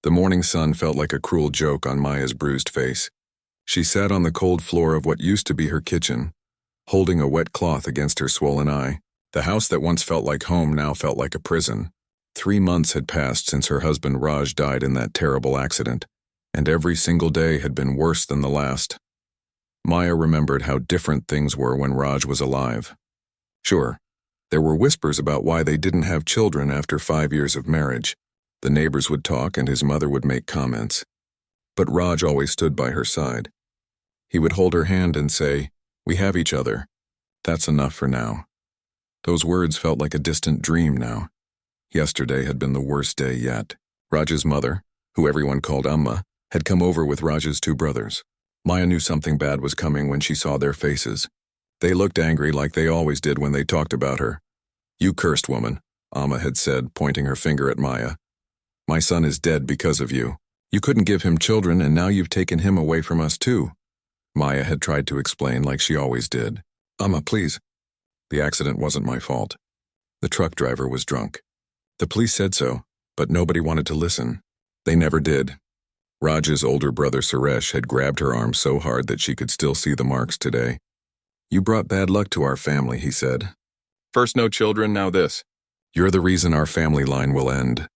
The morning sun felt like a cruel joke on Maya's bruised face. She sat on the cold floor of what used to be her kitchen, holding a wet cloth against her swollen eye. The house that once felt like home now felt like a prison. 3 months had passed since her husband Raj died in that terrible accident, and every single day had been worse than the last. Maya remembered how different things were when Raj was alive. Sure, there were whispers about why they didn't have children after 5 years of marriage. The neighbors would talk and his mother would make comments. But Raj always stood by her side. He would hold her hand and say, "We have each other. That's enough for now." Those words felt like a distant dream now. Yesterday had been the worst day yet. Raj's mother, who everyone called Amma, had come over with Raj's 2 brothers. Maya knew something bad was coming when she saw their faces. They looked angry like they always did when they talked about her. "You cursed woman," Amma had said, pointing her finger at Maya. "My son is dead because of you. You couldn't give him children and now you've taken him away from us too." Maya had tried to explain like she always did. "Amma, please. The accident wasn't my fault. The truck driver was drunk. The police said so, but nobody wanted to listen. They never did." Raj's older brother Suresh had grabbed her arm so hard that she could still see the marks today. "You brought bad luck to our family," he said. "First no children, now this. You're the reason our family line will end."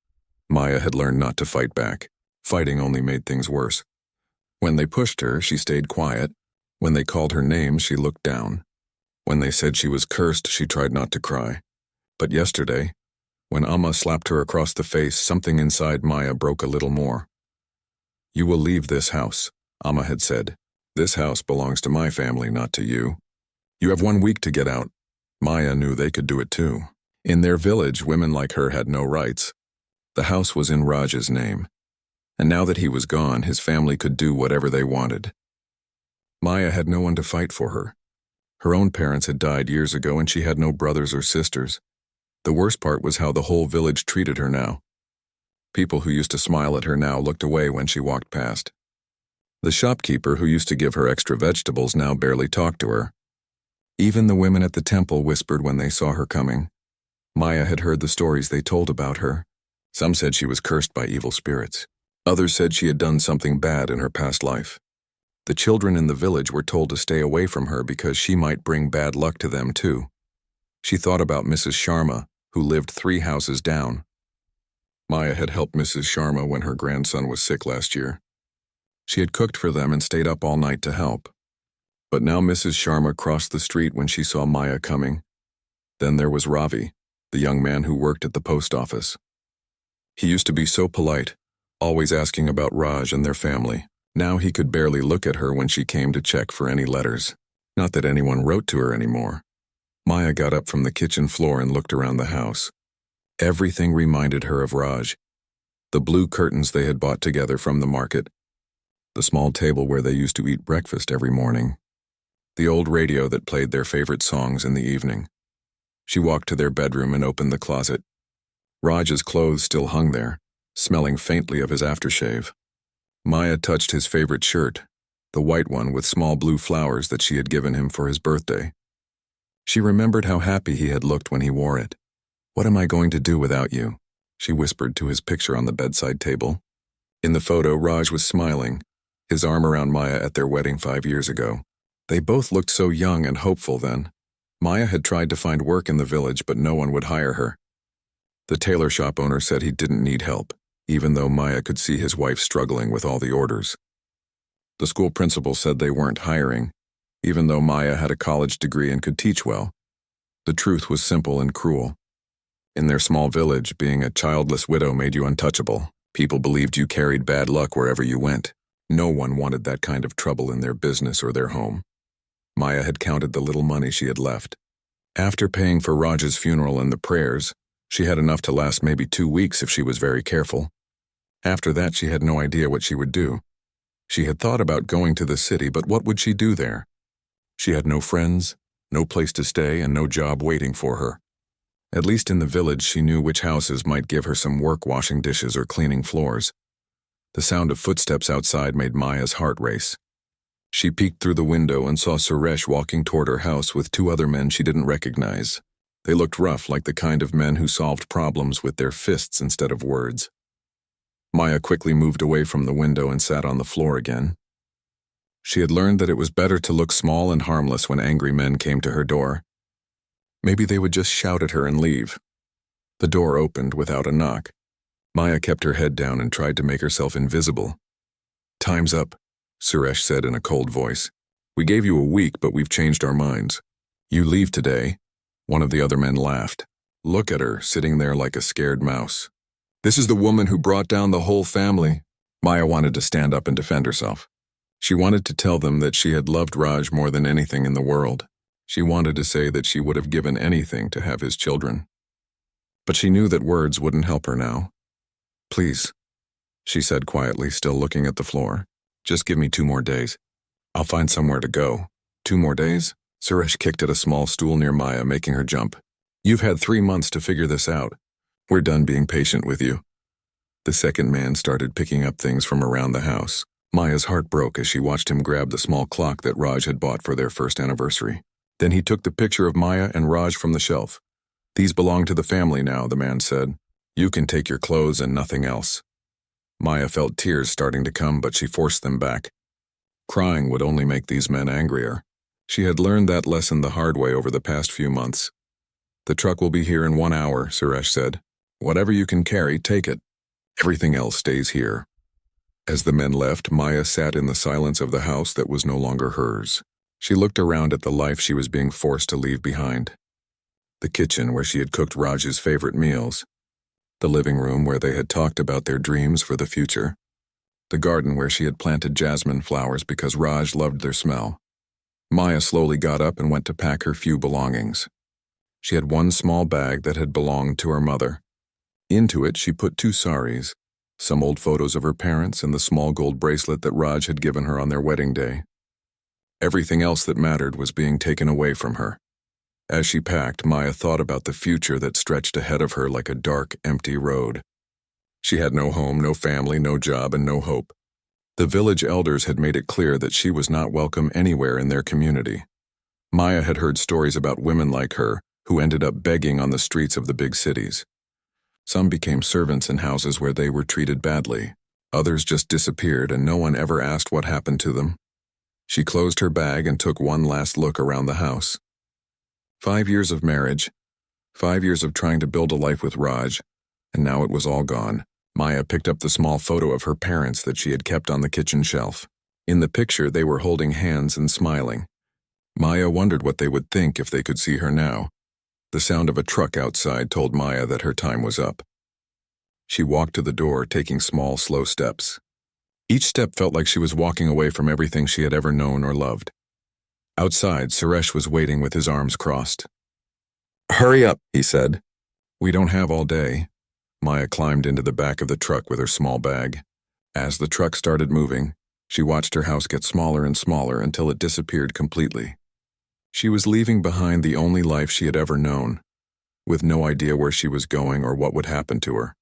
Maya had learned not to fight back. Fighting only made things worse. When they pushed her, she stayed quiet. When they called her names, she looked down. When they said she was cursed, she tried not to cry. But yesterday, when Amma slapped her across the face, something inside Maya broke a little more. "You will leave this house," Amma had said. "This house belongs to my family, not to you. You have 1 week to get out." Maya knew they could do it too. In their village, women like her had no rights. The house was in Raj's name. And now that he was gone, his family could do whatever they wanted. Maya had no one to fight for her. Her own parents had died years ago and she had no brothers or sisters. The worst part was how the whole village treated her now. People who used to smile at her now looked away when she walked past. The shopkeeper who used to give her extra vegetables now barely talked to her. Even the women at the temple whispered when they saw her coming. Maya had heard the stories they told about her. Some said she was cursed by evil spirits. Others said she had done something bad in her past life. The children in the village were told to stay away from her because she might bring bad luck to them too. She thought about Mrs. Sharma, who lived 3 houses down. Maya had helped Mrs. Sharma when her grandson was sick last year. She had cooked for them and stayed up all night to help. But now Mrs. Sharma crossed the street when she saw Maya coming. Then there was Ravi, the young man who worked at the post office. He used to be so polite, always asking about Raj and their family. Now he could barely look at her when she came to check for any letters. Not that anyone wrote to her anymore. Maya got up from the kitchen floor and looked around the house. Everything reminded her of Raj. The blue curtains they had bought together from the market. The small table where they used to eat breakfast every morning. The old radio that played their favorite songs in the evening. She walked to their bedroom and opened the closet. Raj's clothes still hung there, smelling faintly of his aftershave. Maya touched his favorite shirt, the white one with small blue flowers that she had given him for his birthday. She remembered how happy he had looked when he wore it. "What am I going to do without you?" she whispered to his picture on the bedside table. In the photo, Raj was smiling, his arm around Maya at their wedding 5 years ago. They both looked so young and hopeful then. Maya had tried to find work in the village, but no one would hire her. The tailor shop owner said he didn't need help, even though Maya could see his wife struggling with all the orders. The school principal said they weren't hiring, even though Maya had a college degree and could teach well. The truth was simple and cruel. In their small village, being a childless widow made you untouchable. People believed you carried bad luck wherever you went. No one wanted that kind of trouble in their business or their home. Maya had counted the little money she had left. After paying for Raj's funeral and the prayers, she had enough to last maybe 2 weeks if she was very careful. After that, she had no idea what she would do. She had thought about going to the city, but what would she do there? She had no friends, no place to stay, and no job waiting for her. At least in the village, she knew which houses might give her some work washing dishes or cleaning floors. The sound of footsteps outside made Maya's heart race. She peeked through the window and saw Suresh walking toward her house with 2 other men she didn't recognize. They looked rough, like the kind of men who solved problems with their fists instead of words. Maya quickly moved away from the window and sat on the floor again. She had learned that it was better to look small and harmless when angry men came to her door. Maybe they would just shout at her and leave. The door opened without a knock. Maya kept her head down and tried to make herself invisible. "Time's up," Suresh said in a cold voice. "We gave you a week, but we've changed our minds. You leave today." One of the other men laughed. "Look at her, sitting there like a scared mouse. This is the woman who brought down the whole family." Maya wanted to stand up and defend herself. She wanted to tell them that she had loved Raj more than anything in the world. She wanted to say that she would have given anything to have his children. But she knew that words wouldn't help her now. "Please," she said quietly, still looking at the floor. "Just give me 2 more days. I'll find somewhere to go." 2 more days? Suresh kicked at a small stool near Maya, making her jump. "You've had 3 months to figure this out. We're done being patient with you." The second man started picking up things from around the house. Maya's heart broke as she watched him grab the small clock that Raj had bought for their first anniversary. Then he took the picture of Maya and Raj from the shelf. "These belong to the family now," the man said. "You can take your clothes and nothing else." Maya felt tears starting to come, but she forced them back. Crying would only make these men angrier. She had learned that lesson the hard way over the past few months. "The truck will be here in 1 hour," Suresh said. "Whatever you can carry, take it. Everything else stays here." As the men left, Maya sat in the silence of the house that was no longer hers. She looked around at the life she was being forced to leave behind. The kitchen where she had cooked Raj's favorite meals. The living room where they had talked about their dreams for the future. The garden where she had planted jasmine flowers because Raj loved their smell. Maya slowly got up and went to pack her few belongings. She had one small bag that had belonged to her mother. Into it she put 2 saris, some old photos of her parents and the small gold bracelet that Raj had given her on their wedding day. Everything else that mattered was being taken away from her. As she packed, Maya thought about the future that stretched ahead of her like a dark, empty road. She had no home, no family, no job, and no hope. The village elders had made it clear that she was not welcome anywhere in their community. Maya had heard stories about women like her who ended up begging on the streets of the big cities. Some became servants in houses where they were treated badly. Others just disappeared and no one ever asked what happened to them. She closed her bag and took one last look around the house. 5 years of marriage, 5 years of trying to build a life with Raj, and now it was all gone. Maya picked up the small photo of her parents that she had kept on the kitchen shelf. In the picture, they were holding hands and smiling. Maya wondered what they would think if they could see her now. The sound of a truck outside told Maya that her time was up. She walked to the door, taking small, slow steps. Each step felt like she was walking away from everything she had ever known or loved. Outside, Suresh was waiting with his arms crossed. "Hurry up," he said. "We don't have all day." Maya climbed into the back of the truck with her small bag. As the truck started moving, she watched her house get smaller and smaller until it disappeared completely. She was leaving behind the only life she had ever known, with no idea where she was going or what would happen to her.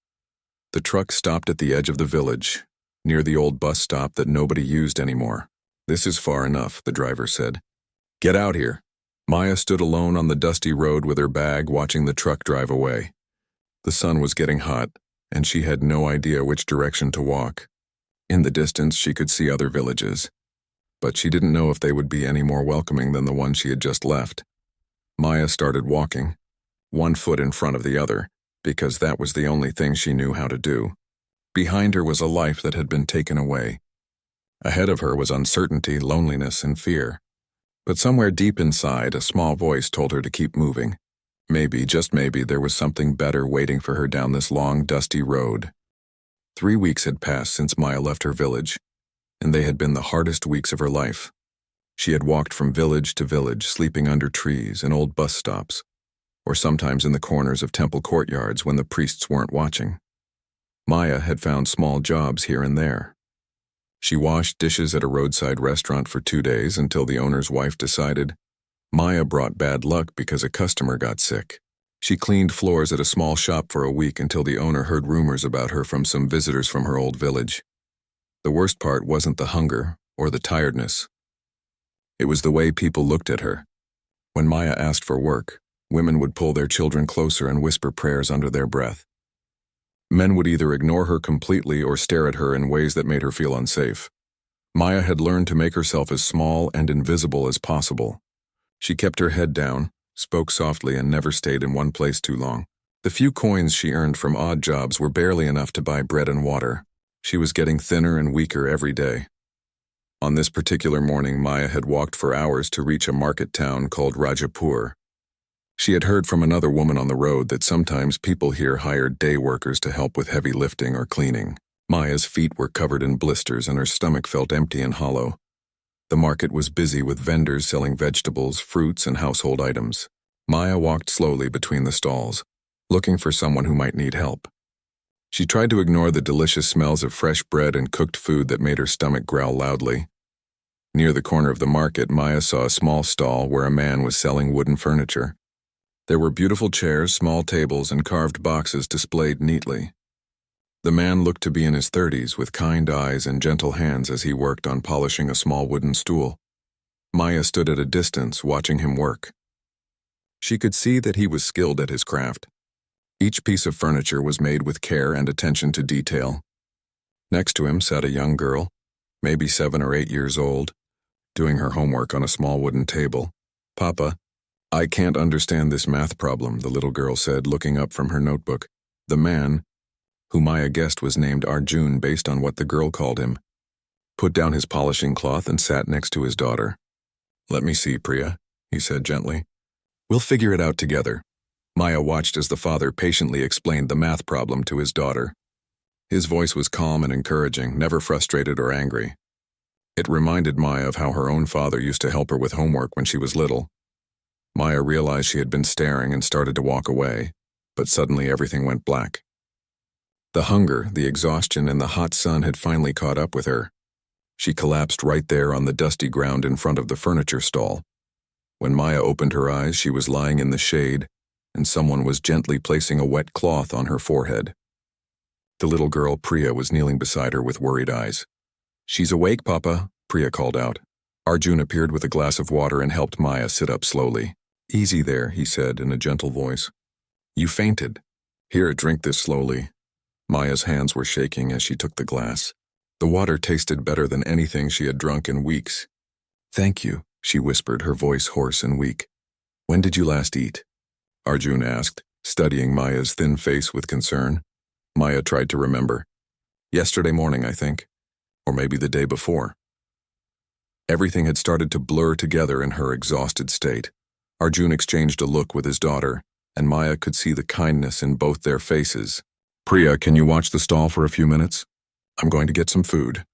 The truck stopped at the edge of the village, near the old bus stop that nobody used anymore. "This is far enough," the driver said. "Get out here." Maya stood alone on the dusty road with her bag, watching the truck drive away. The sun was getting hot, and she had no idea which direction to walk. In the distance, she could see other villages, but she didn't know if they would be any more welcoming than the one she had just left. Maya started walking, one foot in front of the other, because that was the only thing she knew how to do. Behind her was a life that had been taken away. Ahead of her was uncertainty, loneliness, and fear. But somewhere deep inside, a small voice told her to keep moving. Maybe, just maybe, there was something better waiting for her down this long, dusty road. 3 weeks had passed since Maya left her village, and they had been the hardest weeks of her life. She had walked from village to village, sleeping under trees and old bus stops, or sometimes in the corners of temple courtyards when the priests weren't watching. Maya had found small jobs here and there. She washed dishes at a roadside restaurant for 2 days until the owner's wife decided Maya brought bad luck because a customer got sick. She cleaned floors at a small shop for a week until the owner heard rumors about her from some visitors from her old village. The worst part wasn't the hunger or the tiredness. It was the way people looked at her. When Maya asked for work, women would pull their children closer and whisper prayers under their breath. Men would either ignore her completely or stare at her in ways that made her feel unsafe. Maya had learned to make herself as small and invisible as possible. She kept her head down, spoke softly, and never stayed in one place too long. The few coins she earned from odd jobs were barely enough to buy bread and water. She was getting thinner and weaker every day. On this particular morning, Maya had walked for hours to reach a market town called Rajapur. She had heard from another woman on the road that sometimes people here hired day workers to help with heavy lifting or cleaning. Maya's feet were covered in blisters and her stomach felt empty and hollow. The market was busy with vendors selling vegetables, fruits, and household items. Maya walked slowly between the stalls, looking for someone who might need help. She tried to ignore the delicious smells of fresh bread and cooked food that made her stomach growl loudly. Near the corner of the market, Maya saw a small stall where a man was selling wooden furniture. There were beautiful chairs, small tables, and carved boxes displayed neatly. The man looked to be in his 30s, with kind eyes and gentle hands as he worked on polishing a small wooden stool. Maya stood at a distance, watching him work. She could see that he was skilled at his craft. Each piece of furniture was made with care and attention to detail. Next to him sat a young girl, maybe 7 or 8 years old, doing her homework on a small wooden table. "Papa, I can't understand this math problem," the little girl said, looking up from her notebook. The man, who Maya guessed was named Arjun based on what the girl called him, put down his polishing cloth and sat next to his daughter. "Let me see, Priya," he said gently. "We'll figure it out together." Maya watched as the father patiently explained the math problem to his daughter. His voice was calm and encouraging, never frustrated or angry. It reminded Maya of how her own father used to help her with homework when she was little. Maya realized she had been staring and started to walk away, but suddenly everything went black. The hunger, the exhaustion, and the hot sun had finally caught up with her. She collapsed right there on the dusty ground in front of the furniture stall. When Maya opened her eyes, she was lying in the shade, and someone was gently placing a wet cloth on her forehead. The little girl, Priya, was kneeling beside her with worried eyes. "She's awake, Papa," Priya called out. Arjun appeared with a glass of water and helped Maya sit up slowly. "Easy there," he said in a gentle voice. "You fainted. Here, drink this slowly." Maya's hands were shaking as she took the glass. The water tasted better than anything she had drunk in weeks. "Thank you," she whispered, her voice hoarse and weak. "When did you last eat?" Arjun asked, studying Maya's thin face with concern. Maya tried to remember. "Yesterday morning, I think. Or maybe the day before." Everything had started to blur together in her exhausted state. Arjun exchanged a look with his daughter, and Maya could see the kindness in both their faces. "Priya, can you watch the stall for a few minutes? I'm going to get some food."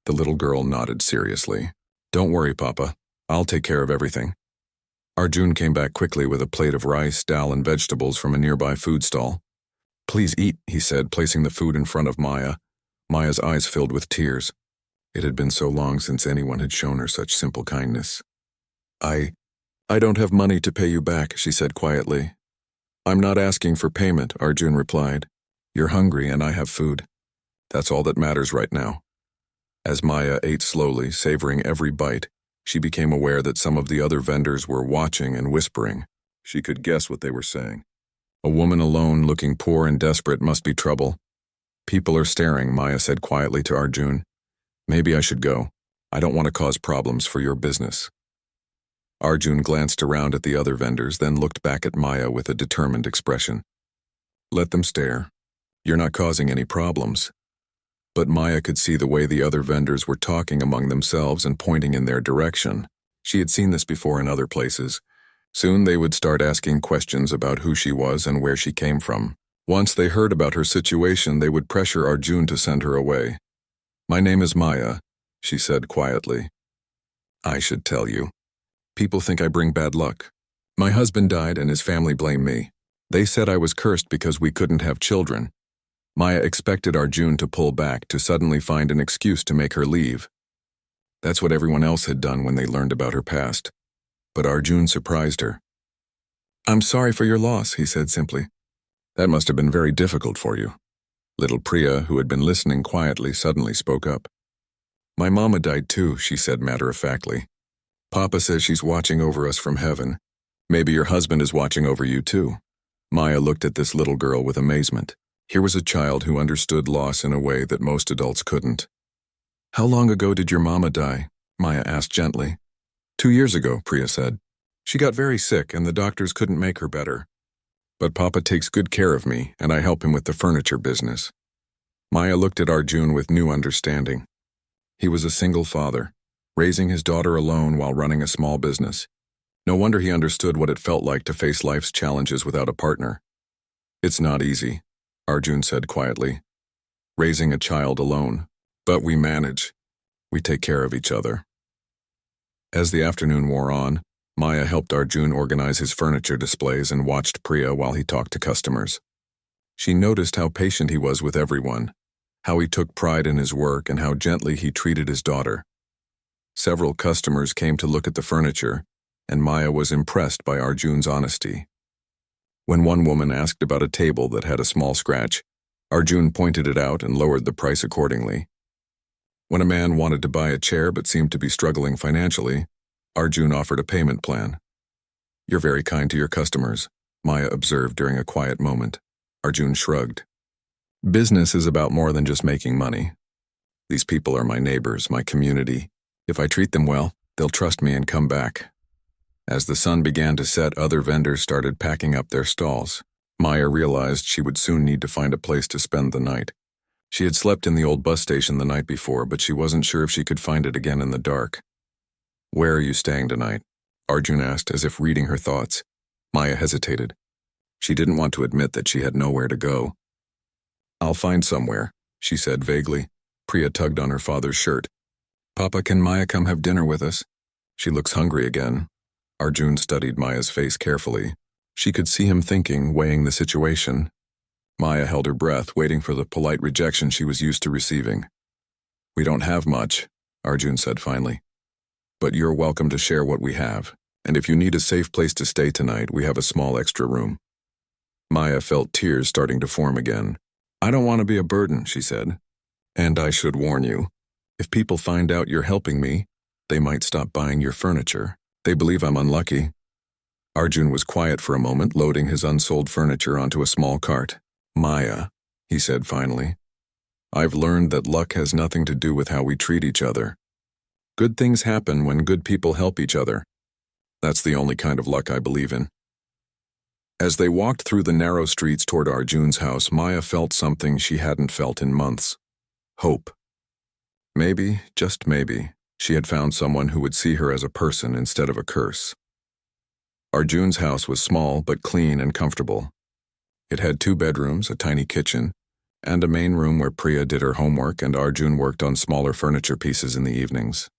The little girl nodded seriously. "Don't worry, Papa. I'll take care of everything." Arjun came back quickly with a plate of rice, dal, and vegetables from a nearby food stall. "Please eat," he said, placing the food in front of Maya. Maya's eyes filled with tears. It had been so long since anyone had shown her such simple kindness. I don't have money to pay you back," she said quietly. "I'm not asking for payment," Arjun replied. "You're hungry and I have food. That's all that matters right now." As Maya ate slowly, savoring every bite, she became aware that some of the other vendors were watching and whispering. She could guess what they were saying. "A woman alone, looking poor and desperate, must be trouble." "People are staring," Maya said quietly to Arjun. "Maybe I should go. I don't want to cause problems for your business." Arjun glanced around at the other vendors, then looked back at Maya with a determined expression. "Let them stare. You're not causing any problems." But Maya could see the way the other vendors were talking among themselves and pointing in their direction. She had seen this before in other places. Soon they would start asking questions about who she was and where she came from. Once they heard about her situation, they would pressure Arjun to send her away. "My name is Maya," she said quietly. "I should tell you. People think I bring bad luck. My husband died and his family blame me. They said I was cursed because we couldn't have children." Maya expected Arjun to pull back, to suddenly find an excuse to make her leave. That's what everyone else had done when they learned about her past. But Arjun surprised her. "I'm sorry for your loss," he said simply. "That must have been very difficult for you." Little Priya, who had been listening quietly, suddenly spoke up. "My mama died too," she said matter-of-factly. "Papa says she's watching over us from heaven. Maybe your husband is watching over you too." Maya looked at this little girl with amazement. Here was a child who understood loss in a way that most adults couldn't. "How long ago did your mama die?" Maya asked gently. 2 years ago, Priya said. "She got very sick and the doctors couldn't make her better. But Papa takes good care of me and I help him with the furniture business." Maya looked at Arjun with new understanding. He was a single father, raising his daughter alone while running a small business. No wonder he understood what it felt like to face life's challenges without a partner. "It's not easy," Arjun said quietly. "Raising a child alone. But we manage. We take care of each other." As the afternoon wore on, Maya helped Arjun organize his furniture displays and watched Priya while he talked to customers. She noticed how patient he was with everyone, how he took pride in his work, and how gently he treated his daughter. Several customers came to look at the furniture, and Maya was impressed by Arjun's honesty. When one woman asked about a table that had a small scratch, Arjun pointed it out and lowered the price accordingly. When a man wanted to buy a chair but seemed to be struggling financially, Arjun offered a payment plan. "You're very kind to your customers," Maya observed during a quiet moment. Arjun shrugged. "Business is about more than just making money. These people are my neighbors, my community. If I treat them well, they'll trust me and come back." As the sun began to set, other vendors started packing up their stalls. Maya realized she would soon need to find a place to spend the night. She had slept in the old bus station the night before, but she wasn't sure if she could find it again in the dark. "Where are you staying tonight?" Arjun asked, as if reading her thoughts. Maya hesitated. She didn't want to admit that she had nowhere to go. "I'll find somewhere," she said vaguely. Priya tugged on her father's shirt. "Papa, can Maya come have dinner with us? She looks hungry again." Arjun studied Maya's face carefully. She could see him thinking, weighing the situation. Maya held her breath, waiting for the polite rejection she was used to receiving. "We don't have much," Arjun said finally. "But you're welcome to share what we have, and if you need a safe place to stay tonight, we have a small extra room." Maya felt tears starting to form again. "I don't want to be a burden," she said. "And I should warn you, if people find out you're helping me, they might stop buying your furniture. They believe I'm unlucky." Arjun was quiet for a moment, loading his unsold furniture onto a small cart. "Maya," he said finally, "I've learned that luck has nothing to do with how we treat each other. Good things happen when good people help each other. That's the only kind of luck I believe in." As they walked through the narrow streets toward Arjun's house, Maya felt something she hadn't felt in months. Hope. Maybe, just maybe, she had found someone who would see her as a person instead of a curse. Arjun's house was small but clean and comfortable. It had 2 bedrooms, a tiny kitchen, and a main room where Priya did her homework and Arjun worked on smaller furniture pieces in the evenings.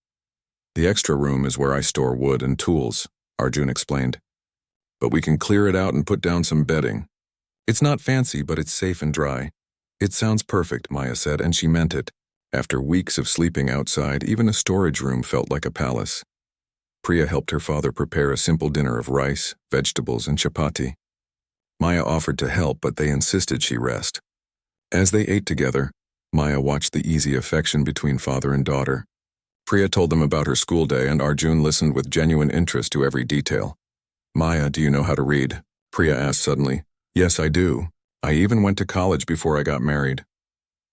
"The extra room is where I store wood and tools," Arjun explained. "But we can clear it out and put down some bedding. It's not fancy, but it's safe and dry." "It sounds perfect," Maya said, and she meant it. After weeks of sleeping outside, even a storage room felt like a palace. Priya helped her father prepare a simple dinner of rice, vegetables, and chapati. Maya offered to help, but they insisted she rest. As they ate together, Maya watched the easy affection between father and daughter. Priya told them about her school day, and Arjun listened with genuine interest to every detail. "Maya, do you know how to read?" Priya asked suddenly. "Yes, I do. I even went to college before I got married."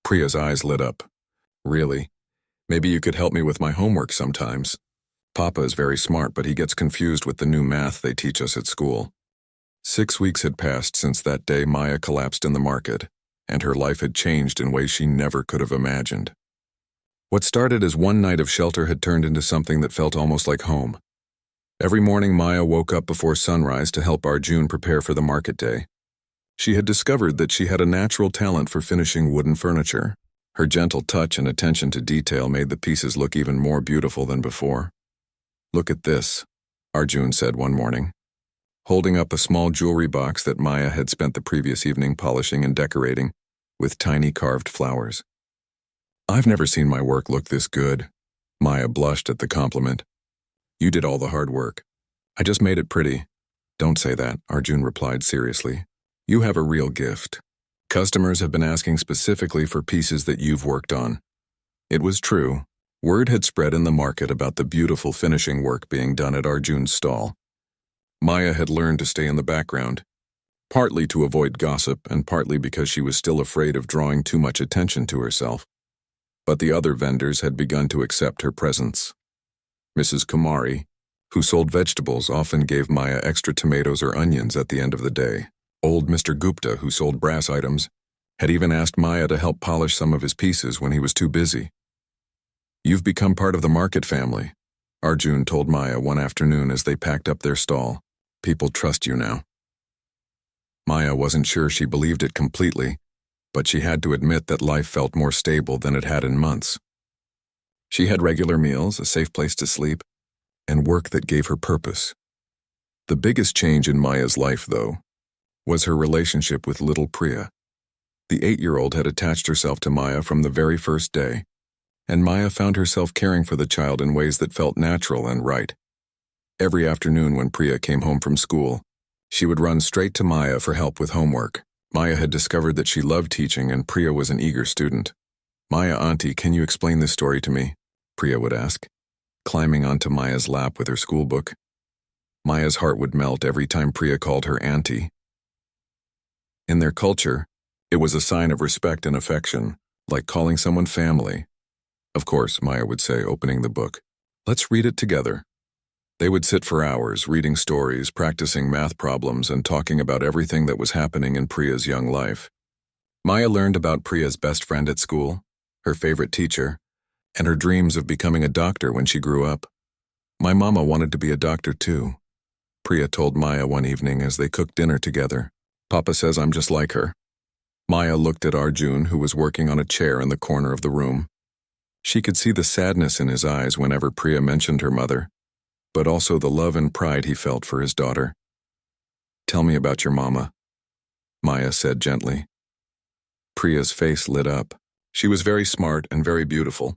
Priya's eyes lit up. "Really? Maybe you could help me with my homework sometimes. Papa is very smart, but he gets confused with the new math they teach us at school." 6 weeks had passed since that day Maya collapsed in the market, and her life had changed in ways she never could have imagined. What started as one night of shelter had turned into something that felt almost like home. Every morning Maya woke up before sunrise to help Arjun prepare for the market day. She had discovered that she had a natural talent for finishing wooden furniture. Her gentle touch and attention to detail made the pieces look even more beautiful than before. "Look at this," Arjun said one morning, holding up a small jewelry box that Maya had spent the previous evening polishing and decorating with tiny carved flowers. "I've never seen my work look this good." Maya blushed at the compliment. "You did all the hard work. I just made it pretty." "Don't say that," Arjun replied seriously. "You have a real gift. Customers have been asking specifically for pieces that you've worked on." It was true. Word had spread in the market about the beautiful finishing work being done at Arjun's stall. Maya had learned to stay in the background. partly to avoid gossip and partly because she was still afraid of drawing too much attention to herself. But the other vendors had begun to accept her presence. Mrs. Kumari, who sold vegetables, often gave Maya extra tomatoes or onions at the end of the day. Old Mr. Gupta, who sold brass items, had even asked Maya to help polish some of his pieces when he was too busy. "You've become part of the market family," Arjun told Maya one afternoon as they packed up their stall. "People trust you now." Maya wasn't sure she believed it completely, but she had to admit that life felt more stable than it had in months. She had regular meals, a safe place to sleep, and work that gave her purpose. The biggest change in Maya's life, though, was her relationship with little Priya. The 8-year-old had attached herself to Maya from the very first day, and Maya found herself caring for the child in ways that felt natural and right. Every afternoon when Priya came home from school, she would run straight to Maya for help with homework. Maya had discovered that she loved teaching and Priya was an eager student. "Maya, auntie, can you explain this story to me?" Priya would ask, climbing onto Maya's lap with her schoolbook. Maya's heart would melt every time Priya called her auntie. In their culture, it was a sign of respect and affection, like calling someone family. "Of course," Maya would say, opening the book. "Let's read it together." They would sit for hours, reading stories, practicing math problems, and talking about everything that was happening in Priya's young life. Maya learned about Priya's best friend at school, her favorite teacher, and her dreams of becoming a doctor when she grew up. "My mama wanted to be a doctor too," Priya told Maya one evening as they cooked dinner together. "Papa says I'm just like her." Maya looked at Arjun, who was working on a chair in the corner of the room. She could see the sadness in his eyes whenever Priya mentioned her mother, but also the love and pride he felt for his daughter. "Tell me about your mama," Maya said gently. Priya's face lit up. She was very smart and very beautiful.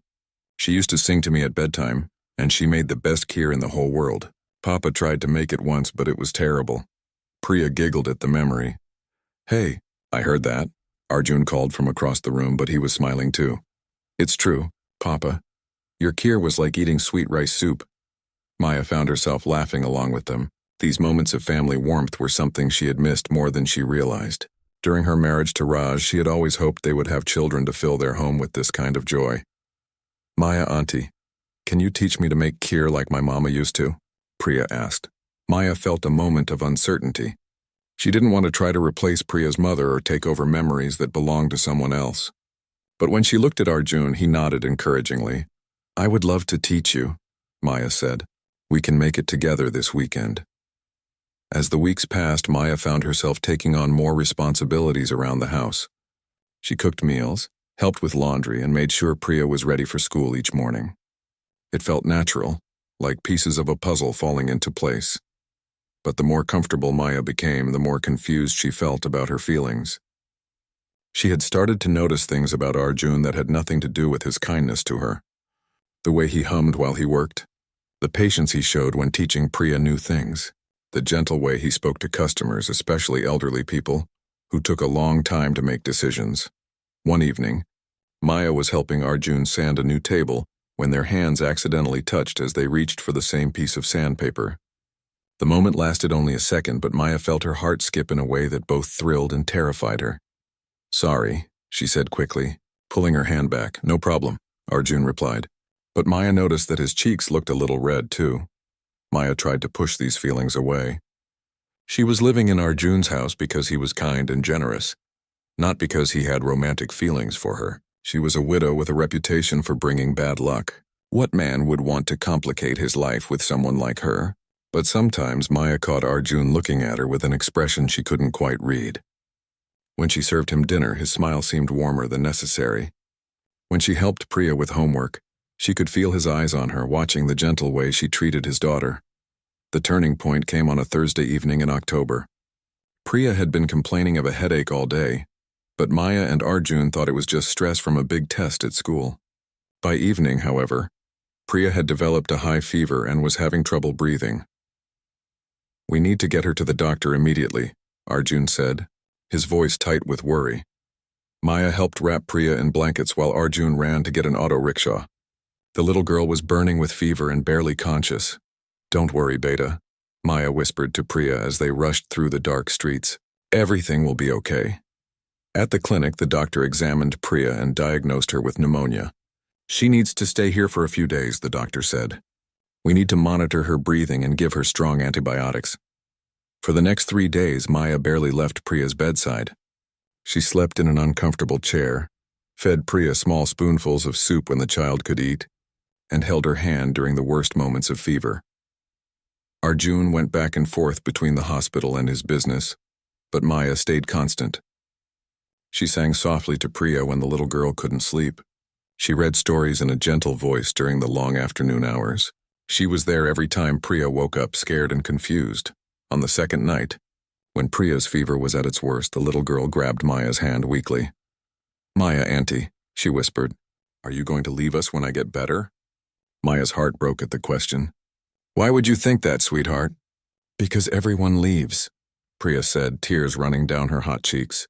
She used to sing to me at bedtime, and she made the best kheer in the whole world. Papa tried to make it once, but it was terrible. Priya giggled at the memory. "Hey, I heard that," Arjun called from across the room, but he was smiling too. "It's true, Papa. Your kheer was like eating sweet rice soup." Maya found herself laughing along with them. These moments of family warmth were something she had missed more than she realized. During her marriage to Raj, she had always hoped they would have children to fill their home with this kind of joy. "Maya, auntie, can you teach me to make kheer like my mama used to?" Priya asked. Maya felt a moment of uncertainty. She didn't want to try to replace Priya's mother or take over memories that belonged to someone else. But when she looked at Arjun, he nodded encouragingly. "I would love to teach you," Maya said. "We can make it together this weekend." As the weeks passed, Maya found herself taking on more responsibilities around the house. She cooked meals, helped with laundry, and made sure Priya was ready for school each morning. It felt natural, like pieces of a puzzle falling into place. But the more comfortable Maya became, the more confused she felt about her feelings. She had started to notice things about Arjun that had nothing to do with his kindness to her. The way he hummed while he worked, the patience he showed when teaching Priya new things, the gentle way he spoke to customers, especially elderly people, who took a long time to make decisions. One evening, Maya was helping Arjun sand a new table when their hands accidentally touched as they reached for the same piece of sandpaper. The moment lasted only a second, but Maya felt her heart skip in a way that both thrilled and terrified her. "Sorry," she said quickly, pulling her hand back. "No problem," Arjun replied. But Maya noticed that his cheeks looked a little red, too. Maya tried to push these feelings away. She was living in Arjun's house because he was kind and generous, not because he had romantic feelings for her. She was a widow with a reputation for bringing bad luck. What man would want to complicate his life with someone like her? But sometimes Maya caught Arjun looking at her with an expression she couldn't quite read. When she served him dinner, his smile seemed warmer than necessary. When she helped Priya with homework, she could feel his eyes on her, watching the gentle way she treated his daughter. The turning point came on a Thursday evening in October. Priya had been complaining of a headache all day, but Maya and Arjun thought it was just stress from a big test at school. By evening, however, Priya had developed a high fever and was having trouble breathing. "We need to get her to the doctor immediately," Arjun said, his voice tight with worry. Maya helped wrap Priya in blankets while Arjun ran to get an auto rickshaw. The little girl was burning with fever and barely conscious. "Don't worry, Beta," Maya whispered to Priya as they rushed through the dark streets. Everything will be okay. At the clinic, the doctor examined Priya and diagnosed her with pneumonia. She needs to stay here for a few days, the doctor said. We need to monitor her breathing and give her strong antibiotics. For the next 3 days, Maya barely left Priya's bedside. She slept in an uncomfortable chair, fed Priya small spoonfuls of soup when the child could eat, and held her hand during the worst moments of fever. Arjun went back and forth between the hospital and his business, but Maya stayed constant. She sang softly to Priya when the little girl couldn't sleep. She read stories in a gentle voice during the long afternoon hours. She was there every time Priya woke up scared and confused. On the second night, when Priya's fever was at its worst, the little girl grabbed Maya's hand weakly. "Maya, Auntie," she whispered, "are you going to leave us when I get better?" Maya's heart broke at the question. "Why would you think that, sweetheart?" "Because everyone leaves," Priya said, tears running down her hot cheeks.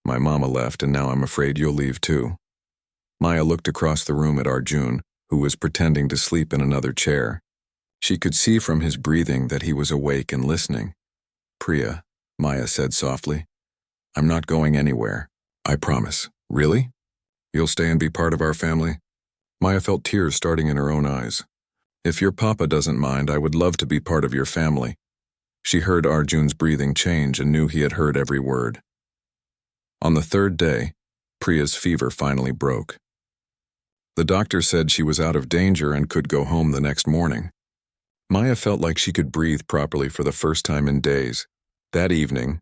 "My mama left, and now I'm afraid you'll leave too." Maya looked across the room at Arjun, who was pretending to sleep in another chair. She could see from his breathing that he was awake and listening. "Priya," Maya said softly, "I'm not going anywhere. I promise." "Really? You'll stay and be part of our family?" Maya felt tears starting in her own eyes. "If your papa doesn't mind, I would love to be part of your family." She heard Arjun's breathing change and knew he had heard every word. On the third day, Priya's fever finally broke. The doctor said she was out of danger and could go home the next morning. Maya felt like she could breathe properly for the first time in days. That evening,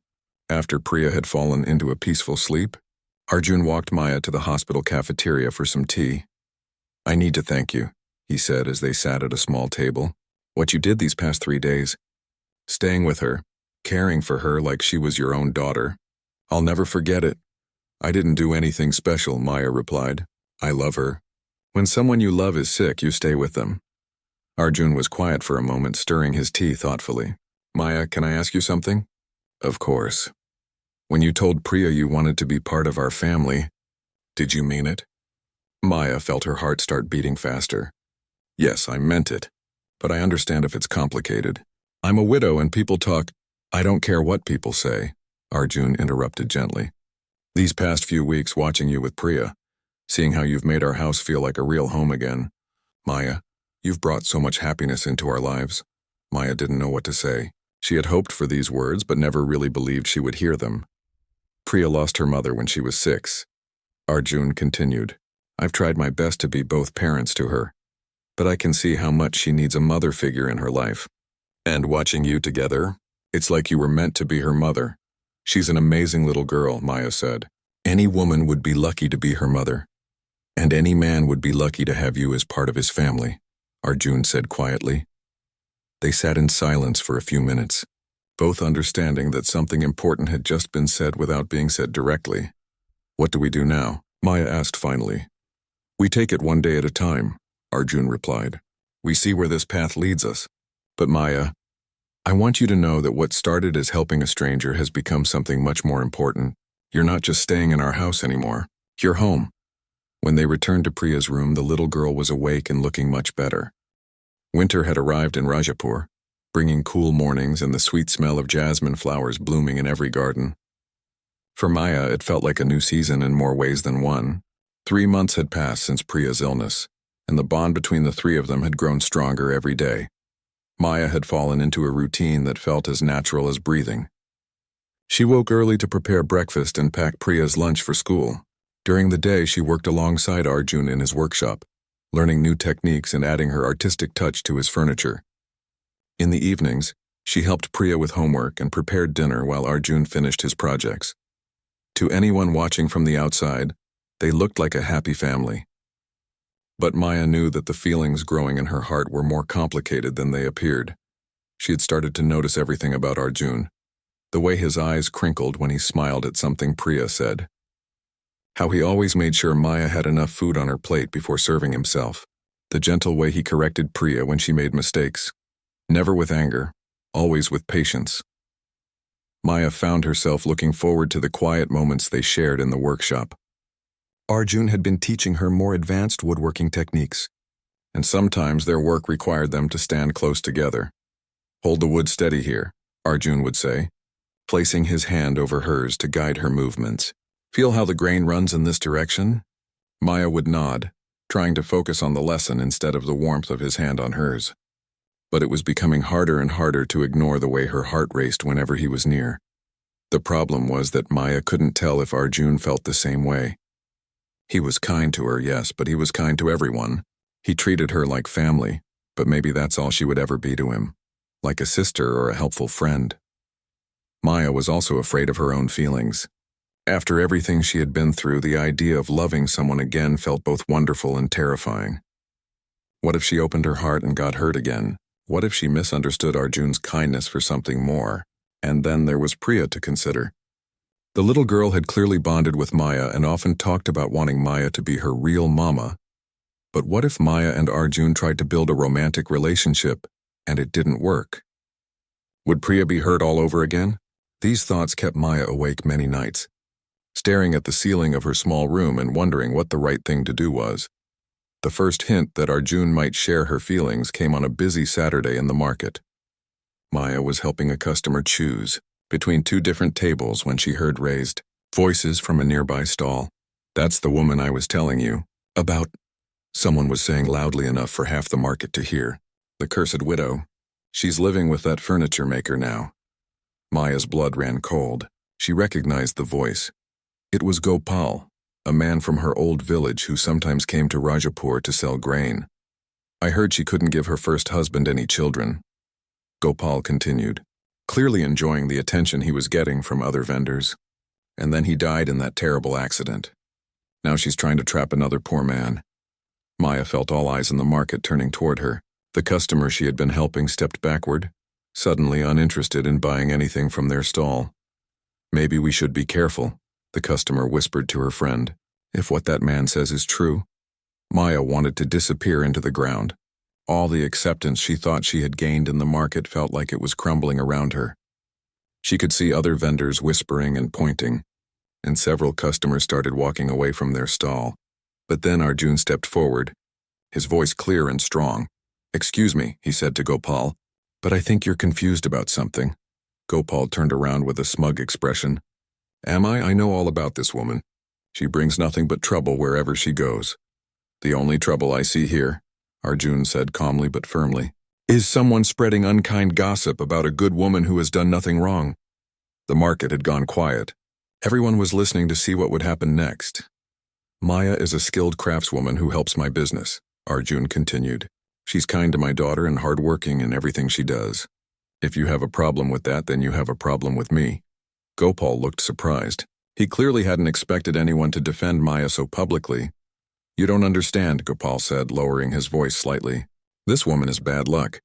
after Priya had fallen into a peaceful sleep, Arjun walked Maya to the hospital cafeteria for some tea. "I need to thank you," he said as they sat at a small table. "What you did these past 3 days, staying with her, caring for her like she was your own daughter. I'll never forget it." "I didn't do anything special," Maya replied. "I love her. When someone you love is sick, you stay with them." Arjun was quiet for a moment, stirring his tea thoughtfully. "Maya, can I ask you something?" "Of course." "When you told Priya you wanted to be part of our family, did you mean it?" Maya felt her heart start beating faster. "Yes, I meant it. But I understand if it's complicated. I'm a widow and people talk." "I don't care what people say," Arjun interrupted gently. "These past few weeks watching you with Priya, seeing how you've made our house feel like a real home again. Maya, you've brought so much happiness into our lives." Maya didn't know what to say. She had hoped for these words but never really believed she would hear them. "Priya lost her mother when she was 6. Arjun continued. "I've tried my best to be both parents to her, but I can see how much she needs a mother figure in her life. And watching you together, it's like you were meant to be her mother. She's an amazing little girl," Maya said. "Any woman would be lucky to be her mother. And any man would be lucky to have you as part of his family," Arjun said quietly. They sat in silence for a few minutes, both understanding that something important had just been said without being said directly. "What do we do now?" Maya asked finally. "We take it one day at a time," Arjun replied. "We see where this path leads us. But Maya, I want you to know that what started as helping a stranger has become something much more important. You're not just staying in our house anymore. You're home." When they returned to Priya's room, the little girl was awake and looking much better. Winter had arrived in Rajapur, bringing cool mornings and the sweet smell of jasmine flowers blooming in every garden. For Maya, it felt like a new season in more ways than one. 3 months had passed since Priya's illness, and the bond between the three of them had grown stronger every day. Maya had fallen into a routine that felt as natural as breathing. She woke early to prepare breakfast and pack Priya's lunch for school. During the day, she worked alongside Arjun in his workshop, learning new techniques and adding her artistic touch to his furniture. In the evenings, she helped Priya with homework and prepared dinner while Arjun finished his projects. To anyone watching from the outside, they looked like a happy family. But Maya knew that the feelings growing in her heart were more complicated than they appeared. She had started to notice everything about Arjun. The way his eyes crinkled when he smiled at something Priya said. How he always made sure Maya had enough food on her plate before serving himself. The gentle way he corrected Priya when she made mistakes. Never with anger, always with patience. Maya found herself looking forward to the quiet moments they shared in the workshop. Arjun had been teaching her more advanced woodworking techniques, and sometimes their work required them to stand close together. "Hold the wood steady here," Arjun would say. placing his hand over hers to guide her movements. "Feel how the grain runs in this direction?" Maya would nod, trying to focus on the lesson instead of the warmth of his hand on hers. But it was becoming harder and harder to ignore the way her heart raced whenever he was near. The problem was that Maya couldn't tell if Arjun felt the same way. He was kind to her, yes, but he was kind to everyone. He treated her like family, but maybe that's all she would ever be to him, like a sister or a helpful friend. Maya was also afraid of her own feelings. After everything she had been through, the idea of loving someone again felt both wonderful and terrifying. What if she opened her heart and got hurt again? What if she misunderstood Arjun's kindness for something more? And then there was Priya to consider. The little girl had clearly bonded with Maya and often talked about wanting Maya to be her real mama. But what if Maya and Arjun tried to build a romantic relationship and it didn't work? Would Priya be hurt all over again? These thoughts kept Maya awake many nights, staring at the ceiling of her small room and wondering what the right thing to do was. The first hint that Arjun might share her feelings came on a busy Saturday in the market. Maya was helping a customer choose between two different tables when she heard raised voices from a nearby stall. "That's the woman I was telling you about," someone was saying loudly enough for half the market to hear. "The cursed widow. She's living with that furniture maker now." Maya's blood ran cold. She recognized the voice. It was Gopal, a man from her old village who sometimes came to Rajapur to sell grain. "I heard she couldn't give her first husband any children," Gopal continued, clearly enjoying the attention he was getting from other vendors. "And then he died in that terrible accident. Now she's trying to trap another poor man." Maya felt all eyes in the market turning toward her. The customer she had been helping stepped backward, suddenly uninterested in buying anything from their stall. "Maybe we should be careful," the customer whispered to her friend. "If what that man says is true." Maya wanted to disappear into the ground. All the acceptance she thought she had gained in the market felt like it was crumbling around her. She could see other vendors whispering and pointing, and several customers started walking away from their stall. But then Arjun stepped forward, his voice clear and strong. "Excuse me," he said to Gopal, "but I think you're confused about something." Gopal turned around with a smug expression. "Am I? I know all about this woman. She brings nothing but trouble wherever she goes." "The only trouble I see here," Arjun said calmly but firmly, "is someone spreading unkind gossip about a good woman who has done nothing wrong." The market had gone quiet. Everyone was listening to see what would happen next. "Maya is a skilled craftswoman who helps my business," Arjun continued. "She's kind to my daughter and hardworking in everything she does. If you have a problem with that, then you have a problem with me." Gopal looked surprised. He clearly hadn't expected anyone to defend Maya so publicly. "You don't understand," Gopal said, lowering his voice slightly. "This woman is bad luck.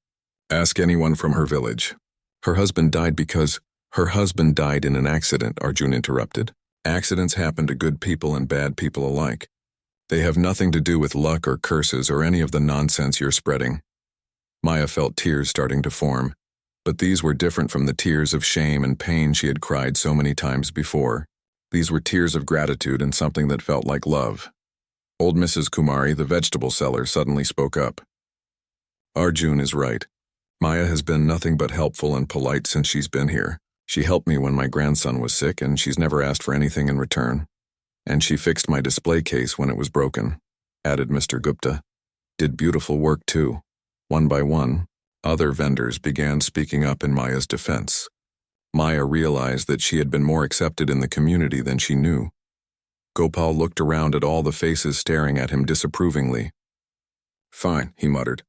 Ask anyone from her village." Her husband died in an accident," Arjun interrupted. "Accidents happen to good people and bad people alike. They have nothing to do with luck or curses or any of the nonsense you're spreading." Maya felt tears starting to form, but these were different from the tears of shame and pain she had cried so many times before. These were tears of gratitude and something that felt like love. Old Mrs. Kumari, the vegetable seller, suddenly spoke up. "Arjun is right. Maya has been nothing but helpful and polite since she's been here. She helped me when my grandson was sick, and she's never asked for anything in return. And she fixed my display case when it was broken," added Mr. Gupta. "Did beautiful work too." One by one, other vendors began speaking up in Maya's defense. Maya realized that she had been more accepted in the community than she knew. Gopal looked around at all the faces staring at him disapprovingly. "Fine," he muttered.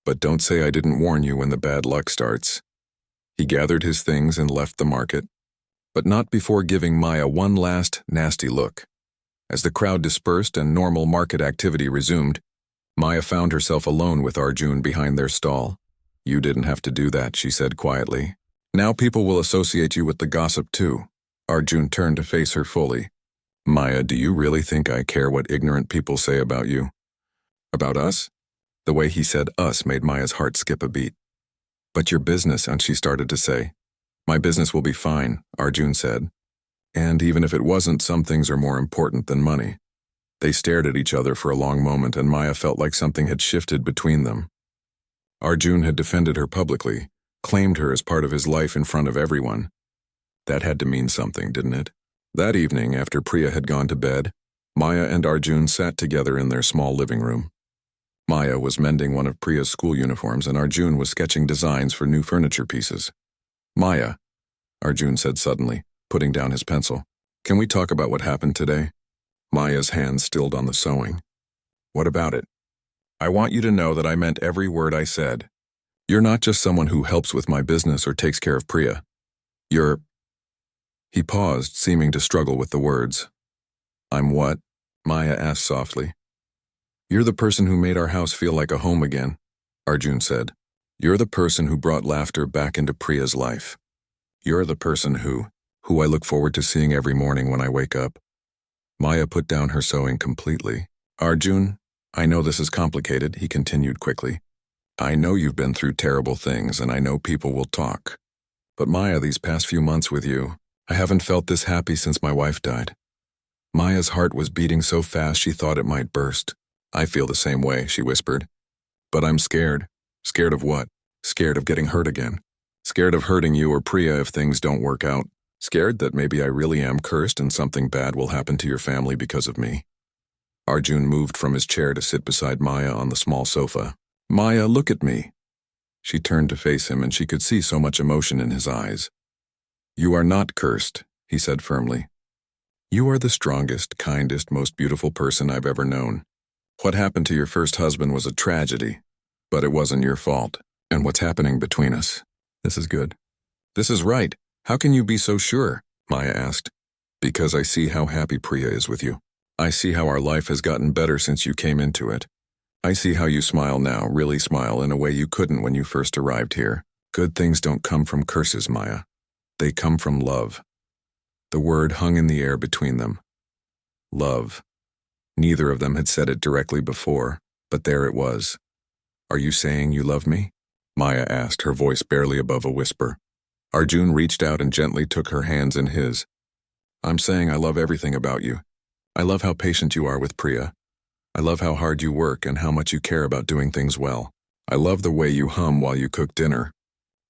"But don't say I didn't warn you when the bad luck starts." He gathered his things and left the market, but not before giving Maya one last, nasty look. As the crowd dispersed and normal market activity resumed, Maya found herself alone with Arjun behind their stall. "You didn't have to do that," she said quietly. "Now people will associate you with the gossip too." Arjun turned to face her fully. "Maya, do you really think I care what ignorant people say about you?" "About us?" The way he said us made Maya's heart skip a beat. "But your business," and she started to say. "My business will be fine," Arjun said. "And even if it wasn't, some things are more important than money." They stared at each other for a long moment, and Maya felt like something had shifted between them. Arjun had defended her publicly, claimed her as part of his life in front of everyone. That had to mean something, didn't it? That evening, after Priya had gone to bed, Maya and Arjun sat together in their small living room. Maya was mending one of Priya's school uniforms and Arjun was sketching designs for new furniture pieces. "Maya," Arjun said suddenly, putting down his pencil, "can we talk about what happened today?" Maya's hands stilled on the sewing. "What about it?" "I want you to know that I meant every word I said. You're not just someone who helps with my business or takes care of Priya. You're—" He paused, seeming to struggle with the words. "I'm what?" Maya asked softly. "You're the person who made our house feel like a home again," Arjun said. "You're the person who brought laughter back into Priya's life. You're the person who I look forward to seeing every morning when I wake up." Maya put down her sewing completely. "Arjun, I know this is complicated," he continued quickly. "I know you've been through terrible things and I know people will talk. But Maya, these past few months with you, I haven't felt this happy since my wife died." Maya's heart was beating so fast she thought it might burst. "I feel the same way," she whispered. "But I'm scared." "Scared of what?" "Scared of getting hurt again. Scared of hurting you or Priya if things don't work out. Scared that maybe I really am cursed and something bad will happen to your family because of me." Arjun moved from his chair to sit beside Maya on the small sofa. "Maya, look at me." She turned to face him and she could see so much emotion in his eyes. "You are not cursed," he said firmly. "You are the strongest, kindest, most beautiful person I've ever known. What happened to your first husband was a tragedy, but it wasn't your fault. And what's happening between us? This is good." "This is right. How can you be so sure?" Maya asked. "Because I see how happy Priya is with you. I see how our life has gotten better since you came into it. I see how you smile now, really smile in a way you couldn't when you first arrived here. Good things don't come from curses, Maya. They come from love." The word hung in the air between them. Love. Neither of them had said it directly before, but there it was. "Are you saying you love me?" Maya asked, her voice barely above a whisper. Arjun reached out and gently took her hands in his. "I'm saying I love everything about you. I love how patient you are with Priya. I love how hard you work and how much you care about doing things well. I love the way you hum while you cook dinner.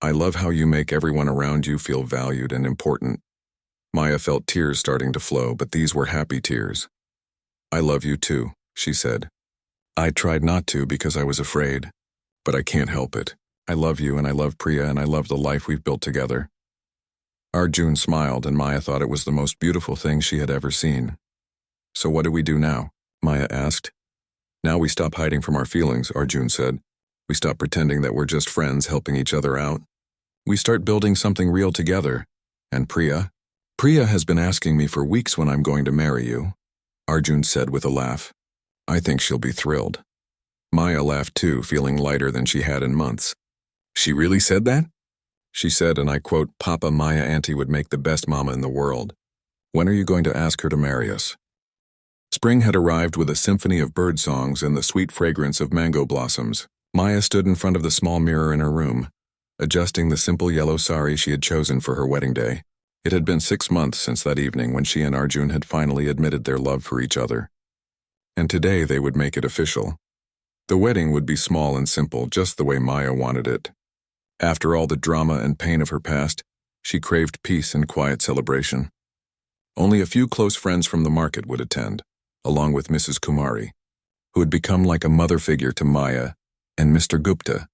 I love how you make everyone around you feel valued and important." Maya felt tears starting to flow, but these were happy tears. "I love you too," she said. "I tried not to because I was afraid, but I can't help it. I love you and I love Priya and I love the life we've built together." Arjun smiled and Maya thought it was the most beautiful thing she had ever seen. "So what do we do now?" Maya asked. "Now we stop hiding from our feelings," Arjun said. "We stop pretending that we're just friends helping each other out. We start building something real together. And Priya has been asking me for weeks when I'm going to marry you," Arjun said with a laugh. "I think she'll be thrilled." Maya laughed too, feeling lighter than she had in months. "She really said that?" She said, and I quote, "Papa, Maya auntie would make the best mama in the world. When are you going to ask her to marry us?" Spring had arrived with a symphony of bird songs and the sweet fragrance of mango blossoms. Maya stood in front of the small mirror in her room, adjusting the simple yellow sari she had chosen for her wedding day. It had been 6 months since that evening when she and Arjun had finally admitted their love for each other. And today they would make it official. The wedding would be small and simple, just the way Maya wanted it. After all the drama and pain of her past, she craved peace and quiet celebration. Only a few close friends from the market would attend, along with Mrs. Kumari, who had become like a mother figure to Maya, and Mr. Gupta,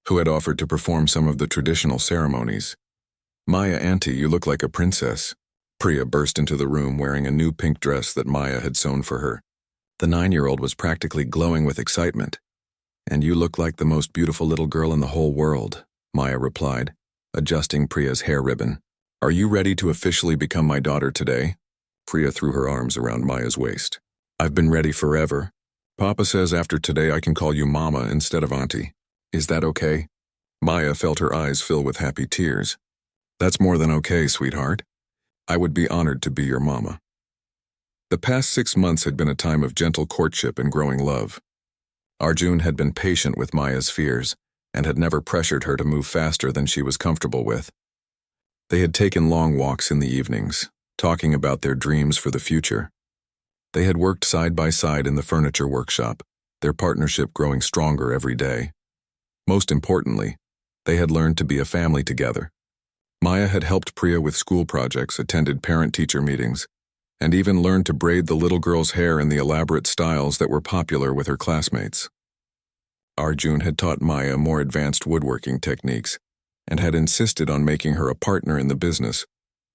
who had offered to perform some of the traditional ceremonies. "Maya auntie, you look like a princess." Priya burst into the room wearing a new pink dress that Maya had sewn for her. The 9-year-old was practically glowing with excitement. "And you look like the most beautiful little girl in the whole world," Maya replied, adjusting Priya's hair ribbon. "Are you ready to officially become my daughter today?" Priya threw her arms around Maya's waist. "I've been ready forever. Papa says after today I can call you Mama instead of Auntie. Is that okay?" Maya felt her eyes fill with happy tears. "That's more than okay, sweetheart. I would be honored to be your mama." The past 6 months had been a time of gentle courtship and growing love. Arjun had been patient with Maya's fears and had never pressured her to move faster than she was comfortable with. They had taken long walks in the evenings, talking about their dreams for the future. They had worked side by side in the furniture workshop, their partnership growing stronger every day. Most importantly, they had learned to be a family together. Maya had helped Priya with school projects, attended parent-teacher meetings, and even learned to braid the little girl's hair in the elaborate styles that were popular with her classmates. Arjun had taught Maya more advanced woodworking techniques and had insisted on making her a partner in the business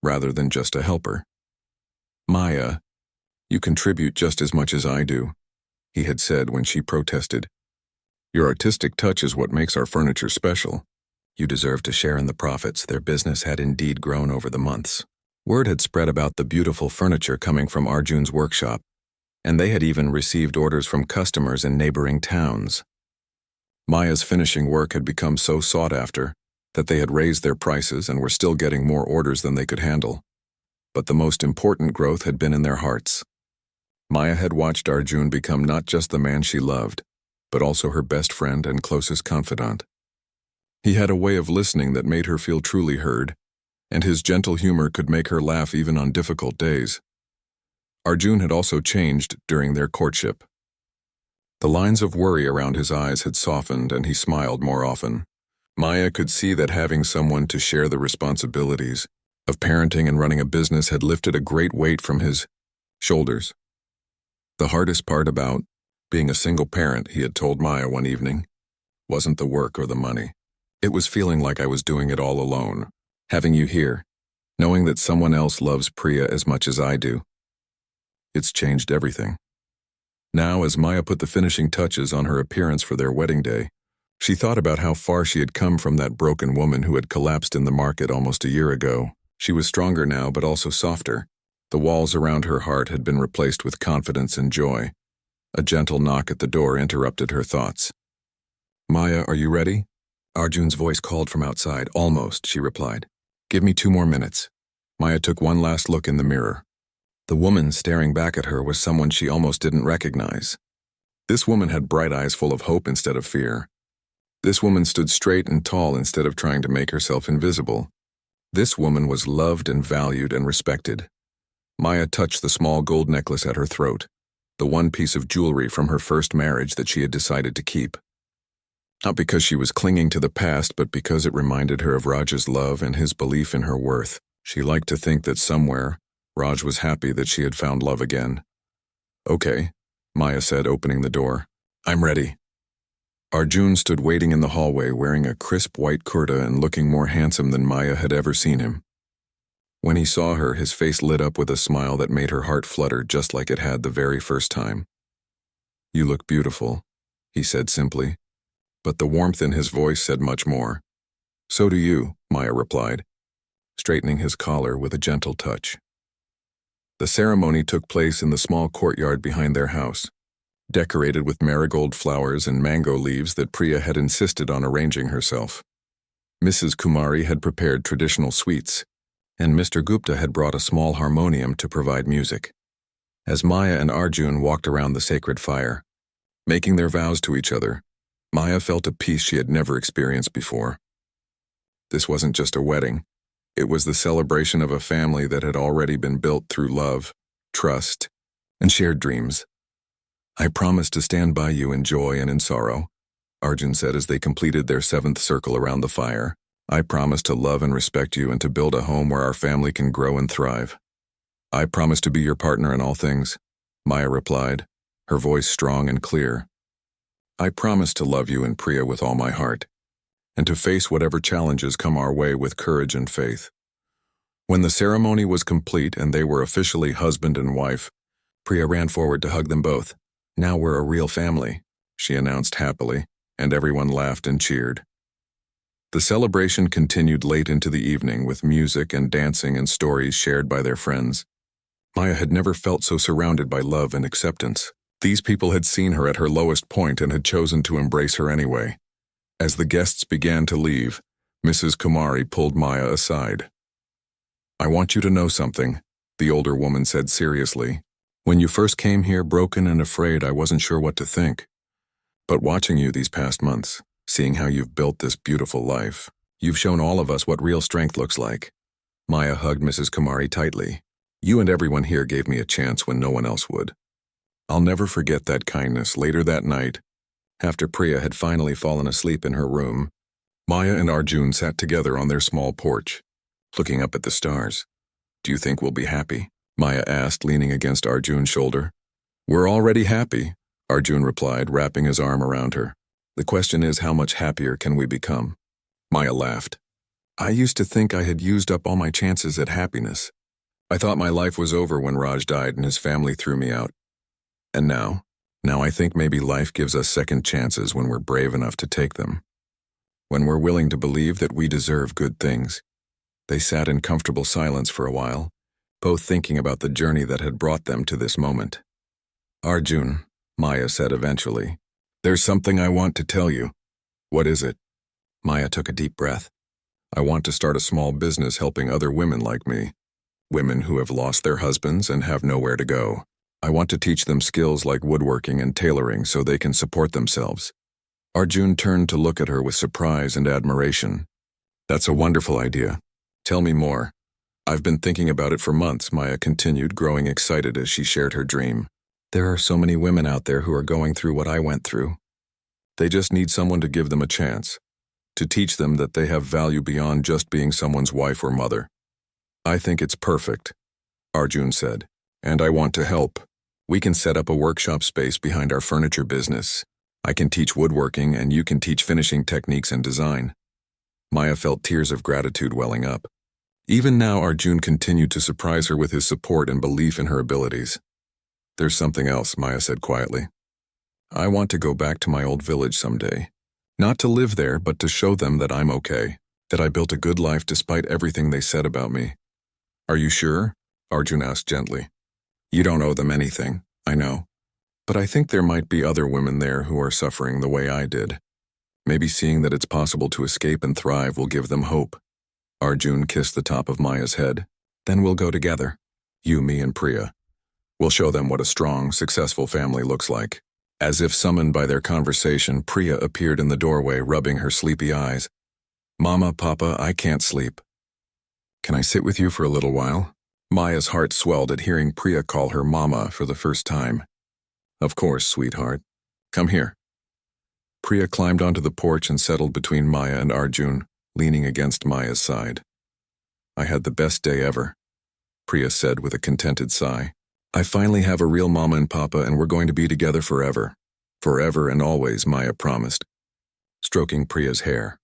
rather than just a helper. "Maya, you contribute just as much as I do," he had said when she protested. "Your artistic touch is what makes our furniture special. You deserve to share in the profits." Their business had indeed grown over the months. Word had spread about the beautiful furniture coming from Arjun's workshop, and they had even received orders from customers in neighboring towns. Maya's finishing work had become so sought after that they had raised their prices and were still getting more orders than they could handle. But the most important growth had been in their hearts. Maya had watched Arjun become not just the man she loved, but also her best friend and closest confidant. He had a way of listening that made her feel truly heard, and his gentle humor could make her laugh even on difficult days. Arjun had also changed during their courtship. The lines of worry around his eyes had softened and he smiled more often. Maya could see that having someone to share the responsibilities of parenting and running a business had lifted a great weight from his shoulders. The hardest part about being a single parent, he had told Maya one evening, wasn't the work or the money. It was feeling like I was doing it all alone. Having you here, knowing that someone else loves Priya as much as I do. It's changed everything. Now, as Maya put the finishing touches on her appearance for their wedding day, she thought about how far she had come from that broken woman who had collapsed in the market almost a year ago. She was stronger now, but also softer. The walls around her heart had been replaced with confidence and joy. A gentle knock at the door interrupted her thoughts. "Maya, are you ready?" Arjun's voice called from outside. "Almost," she replied. "Give me 2 more minutes." Maya took one last look in the mirror. The woman staring back at her was someone she almost didn't recognize. This woman had bright eyes full of hope instead of fear. This woman stood straight and tall instead of trying to make herself invisible. This woman was loved and valued and respected. Maya touched the small gold necklace at her throat, the one piece of jewelry from her first marriage that she had decided to keep. Not because she was clinging to the past, but because it reminded her of Raj's love and his belief in her worth. She liked to think that somewhere, Raj was happy that she had found love again. "Okay," Maya said, opening the door. "I'm ready." Arjun stood waiting in the hallway wearing a crisp white kurta and looking more handsome than Maya had ever seen him. When he saw her, his face lit up with a smile that made her heart flutter just like it had the very first time. "You look beautiful," he said simply, but the warmth in his voice said much more. "So do you," Maya replied, straightening his collar with a gentle touch. The ceremony took place in the small courtyard behind their house, decorated with marigold flowers and mango leaves that Priya had insisted on arranging herself. Mrs. Kumari had prepared traditional sweets, and Mr. Gupta had brought a small harmonium to provide music. As Maya and Arjun walked around the sacred fire, making their vows to each other, Maya felt a peace she had never experienced before. This wasn't just a wedding. It was the celebration of a family that had already been built through love, trust, and shared dreams. "I promise to stand by you in joy and in sorrow," Arjun said as they completed their 7th circle around the fire. "I promise to love and respect you and to build a home where our family can grow and thrive." "I promise to be your partner in all things," Maya replied, her voice strong and clear. "I promise to love you and Priya with all my heart, and to face whatever challenges come our way with courage and faith." When the ceremony was complete and they were officially husband and wife, Priya ran forward to hug them both. "Now we're a real family," she announced happily, and everyone laughed and cheered. The celebration continued late into the evening with music and dancing and stories shared by their friends. Maya had never felt so surrounded by love and acceptance. These people had seen her at her lowest point and had chosen to embrace her anyway. As the guests began to leave, Mrs. Kumari pulled Maya aside. "I want you to know something," the older woman said seriously. "When you first came here broken and afraid, I wasn't sure what to think. But watching you these past months, seeing how you've built this beautiful life, you've shown all of us what real strength looks like." Maya hugged Mrs. Kumari tightly. "You and everyone here gave me a chance when no one else would. I'll never forget that kindness." Later that night, after Priya had finally fallen asleep in her room, Maya and Arjun sat together on their small porch. looking up at the stars. Do you think we'll be happy? Maya asked, leaning against Arjun's shoulder. We're already happy, Arjun replied, wrapping his arm around her. The question is, how much happier can we become? Maya laughed. I used to think I had used up all my chances at happiness. I thought my life was over when Raj died and his family threw me out. And now I think maybe life gives us second chances when we're brave enough to take them. When we're willing to believe that we deserve good things. They sat in comfortable silence for a while, both thinking about the journey that had brought them to this moment. Arjun, Maya said eventually, there's something I want to tell you. What is it? Maya took a deep breath. I want to start a small business helping other women like me. Women who have lost their husbands and have nowhere to go. I want to teach them skills like woodworking and tailoring so they can support themselves. Arjun turned to look at her with surprise and admiration. That's a wonderful idea. Tell me more. I've been thinking about it for months, Maya continued, growing excited as she shared her dream. There are so many women out there who are going through what I went through. They just need someone to give them a chance, to teach them that they have value beyond just being someone's wife or mother. I think it's perfect, Arjun said, and I want to help. We can set up a workshop space behind our furniture business. I can teach woodworking and you can teach finishing techniques and design. Maya felt tears of gratitude welling up. Even now, Arjun continued to surprise her with his support and belief in her abilities. There's something else, Maya said quietly. I want to go back to my old village someday. Not to live there, but to show them that I'm okay, that I built a good life despite everything they said about me. Are you sure? Arjun asked gently. You don't owe them anything, I know. But I think there might be other women there who are suffering the way I did. Maybe seeing that it's possible to escape and thrive will give them hope. Arjun kissed the top of Maya's head. Then we'll go together. You, me, and Priya. We'll show them what a strong, successful family looks like. As if summoned by their conversation, Priya appeared in the doorway, rubbing her sleepy eyes. Mama, Papa, I can't sleep. Can I sit with you for a little while? Maya's heart swelled at hearing Priya call her Mama for the first time. Of course, sweetheart. Come here. Priya climbed onto the porch and settled between Maya and Arjun, leaning against Maya's side. I had the best day ever, Priya said with a contented sigh. I finally have a real Mama and Papa and we're going to be together forever. Forever and always, Maya promised, stroking Priya's hair.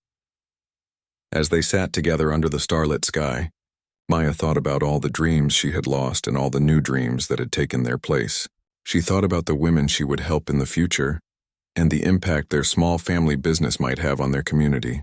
As they sat together under the starlit sky, Maya thought about all the dreams she had lost and all the new dreams that had taken their place. She thought about the women she would help in the future and the impact their small family business might have on their community.